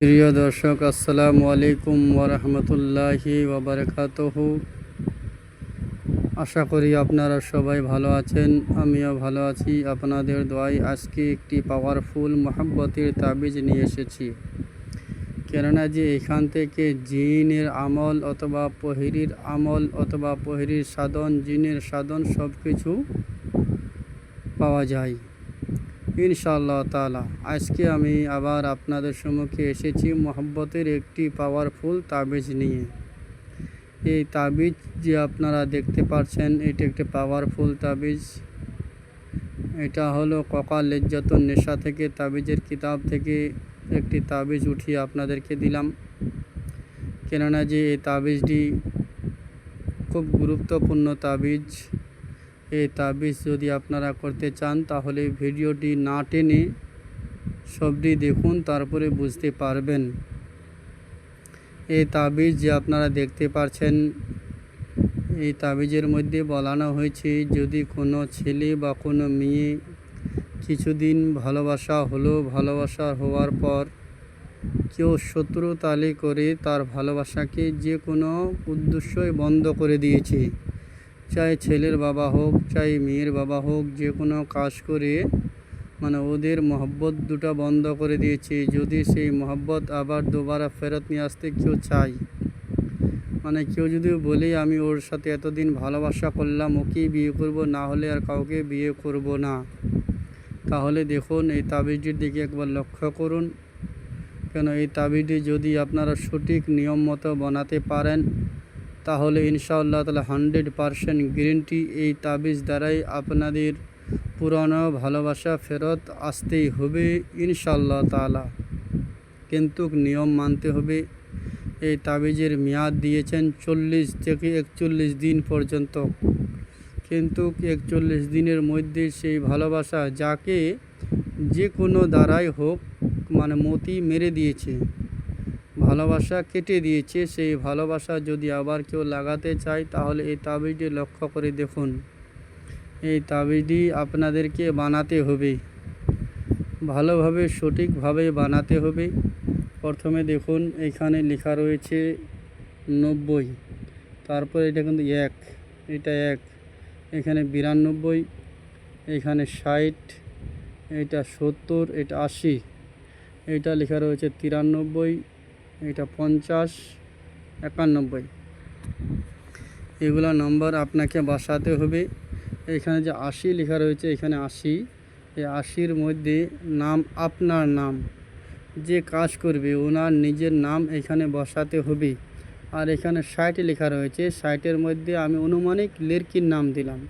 প্রিয় দর্শক, আসসালামু আলাইকুম ওরহমতুল্লাহি ওয়াবারাকাতুহু। আশা করি আপনারা সবাই ভালো আছেন, আমিও ভালো আছি। আপনাদের দোয়ায় আজকে একটি পাওয়ারফুল মোহাব্বতের তাবিজ নিয়ে এসেছি। কেননা যে এখান থেকে জিনের আমল অথবা পহিরির আমল অথবা পহিরির সাধন, জিনের সাধন সব কিছু পাওয়া যায় ইনশাআল্লাহ তাআলা। আজকে আমি আবার আপনাদের সম্মুখে এসেছি মোহাব্বতের একটি পাওয়ারফুল তাবিজ নিয়ে। এই তাবিজ যে আপনারা দেখতে পাচ্ছেন, এটি একটি পাওয়ারফুল তাবিজ। এটা হলো ককা লেজ্জাতুন নেশা থেকে, তাবিজের কিতাব থেকে একটি তাবিজ উঠিয়ে আপনাদেরকে দিলাম। কেননা যে এই তাবিজটি খুব গুরুত্বপূর্ণ তাবিজ। এই তাবিজ যদি আপনারা করতে চান তাহলে ভিডিওটি না টেনে সবটি দেখুন, তারপরে বুঝতে পারবেন। এই তাবিজ যে আপনারা দেখতে পাচ্ছেন, এই তাবিজের মধ্যে বলানো হয়েছে যদি কোনো ছেলে বা কোনো মেয়ে কিছুদিন ভালোবাসা হলো, ভালোবাসা হওয়ার পর কেউ শত্রুতালি করে তার ভালোবাসাকে যে কোনো উদ্দেশ্যই বন্ধ করে দিয়েছে, চাই ছেলের বাবা হোক চাই মেয়ের বাবা হোক, যে কোনো কাজ করে ওদের মহব্বত দুটা বন্ধ করে দিয়েছে। যদি সেই মহব্বত আবার দুবারা ফেরত নিয়ে আসতে কেউ চায়, কেউ যদি বলে আমি ওর সাথে এতদিন ভালোবাসা করলাম, ওকেই বিয়ে করব, না হলে আর কাউকে বিয়ে করব না, তাহলে দেখুন এই তাবিজটির দিকে একবার লক্ষ্য করুন। কেন এই তাবিজটি যদি আপনারা সঠিক নিয়ম মতো বানাতে পারেন তাহলে ইনশাআল্লাহ তাআলা 100% গ্যারান্টি এই তাবিজ দ্বারাই আপনাদের পুরানো ভালোবাসা ফেরত আসতেই হবে ইনশাআল্লাহ তাআলা। কিন্তু নিয়ম মানতে হবে। এই তাবিজের মেয়াদ দিয়েছেন 40 থেকে 41 দিন পর্যন্ত। কিন্তু 41 দিনের মধ্যে সেই ভালোবাসা যাকে যে কোনো দ্বারাই হোক মতি মেরে দিয়েছে, ভালোবাসা কেটে দিয়েছে, সেই ভালোবাসা যদি আবার কেউ লাগাতে চায় তাহলে এই তাবিজটি লক্ষ্য করে দেখুন। এই তাবিজটি আপনাদেরকে বানাতে হবে, ভালোভাবে সঠিকভাবে বানাতে হবে। প্রথমে দেখুন এখানে লেখা রয়েছে 90, তারপর এটা কিন্তু 1, এটা 1, এখানে 92, এখানে 60, এটা 70, এটা 80, এটা লেখা রয়েছে 93, এটা 50, 91, এগুলা নম্বর আপনাকে বসাতে হবে। এখানে যে 80 লেখা রয়েছে, এখানে 80, এই 80-র মধ্যে নাম, আপনার নাম, যে কাজ করবে ওনার নিজের নাম এখানে বসাতে হবে। আর এখানে 60 লেখা রয়েছে, 60-এর মধ্যে আমি অনুমানিক লেরকির নাম দিলাম।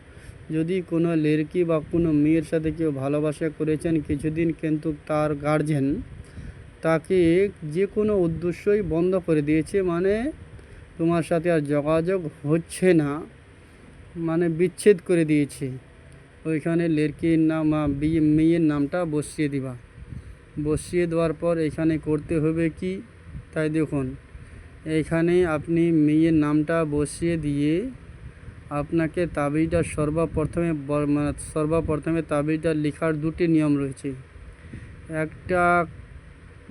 যদি কোনো লেরকি বা কোনো মেয়ের সাথে কেউ ভালোবাসা করেছেন কিছুদিন, কিন্তু তার গার্জেন তাকে যে কোনো উদ্দেশ্যই বন্ধ করে দিয়েছে, তোমার সাথে আর যোগাযোগ হচ্ছে না, বিচ্ছেদ করে দিয়েছে, ওইখানে লেরকির নাম মেয়ের নামটা বসিয়ে দিবা। বসিয়ে দেওয়ার পর এখানে করতে হবে কি, তাই দেখুন এইখানে আপনি মেয়ের নামটা বসিয়ে দিয়ে আপনাকে তাবিজটা সর্বপ্রথমে তাবিজটা লেখার দুটি নিয়ম রয়েছে। একটা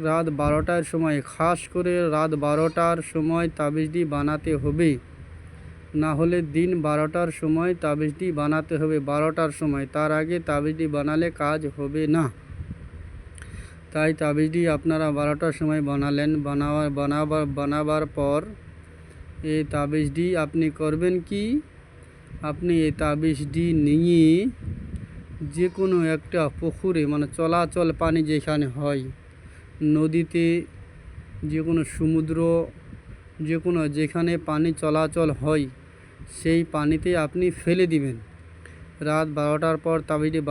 রাত 12টার সময়, খাস করে রাত 12টার সময় তাবিজটি বানাতে হবে, না হলে দিন 12টার সময় তাবিজটি বানাতে হবে। 12টার সময়, তার আগে তাবিজটি বানালে কাজ হবে না। তাই তাবিজটি আপনারা 12টার সময় বানালেন। বানাবার পর এই তাবিজটি আপনি করবেন কি, আপনি এই তাবিজটি নিয়ে যে কোনো একটা পুকুরে, চলাচল পানি যেখানে হয়, নদীতে, যে কোনো সমুদ্র, যেখানে পানি চলাচল হয় সেই পানিতে আপনি ফেলে দিবেন। রাত 12টার পর তাবিজটি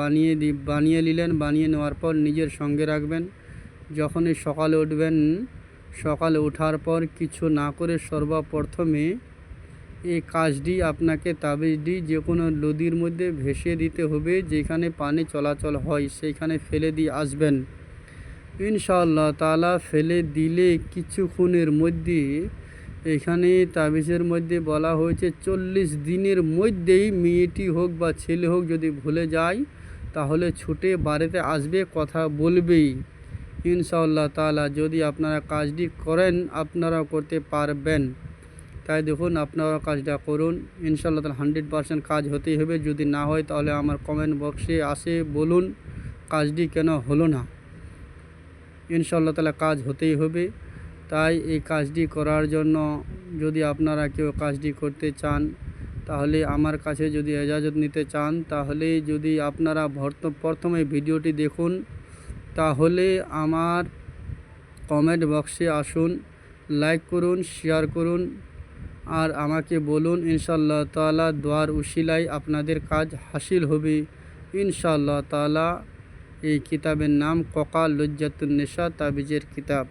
বানিয়ে নিলেন। বানিয়ে নেওয়ার পর নিজের সঙ্গে রাখবেন। যখনই সকালে উঠবেন, সকালে ওঠার পর কিছু না করে সর্বপ্রথমে এই কাজটি আপনাকে তাবিজটি যে কোনো নদীর মধ্যে ভেসে দিতে হবে, যেখানে পানি চলাচল হয় সেইখানে ফেলে দিয়ে আসবেন ইনশাআল্লাহ তাআলা। ফেলে দিলে কিছুক্ষণের মধ্যে, এখানে তাবিজের মধ্যে বলা হয়েছে 40 দিনের মধ্যেই মেয়েটি হোক বা ছেলে হোক যদি ভুলে যায় তাহলে ছুটে বাড়িতে আসবে, কথা বলবেই। ইনশাআল্লাহ তাআলা যদি আপনারা কাজটি করেন আপনারাও করতে পারবেন। তাই দেখুন আপনারা কাজটা করুন, ইনশাআল্লাহ তাআলা 100% কাজ হতেই হবে। যদি না হয় তাহলে আমার কমেন্ট বক্সে আসে বলুন কাজটি কেন হলো না। ইনশাআল্লাহ তাআলা কাজ হতেই হবে। তাই এই কাজটি করার জন্য যদি আপনারা কেউ কাজটি করতে চান তাহলে আমার কাছে যদি ইজাজত নিতে চান তাহলে যদি আপনারা প্রথমে ভিডিওটি দেখুন, তাহলে আমার কমেন্ট বক্সে আসুন, লাইক করুন, শেয়ার করুন আর আমাকে বলুন। ইনশাআল্লাহ তাআলা দোয়ার উশিলায় আপনাদের কাজ হাসিল হবে ইনশাআল্লাহ তাআলা। এই কিতাবের নাম ককা লজ্জাতুন নেশা তাবিজের কিতাব।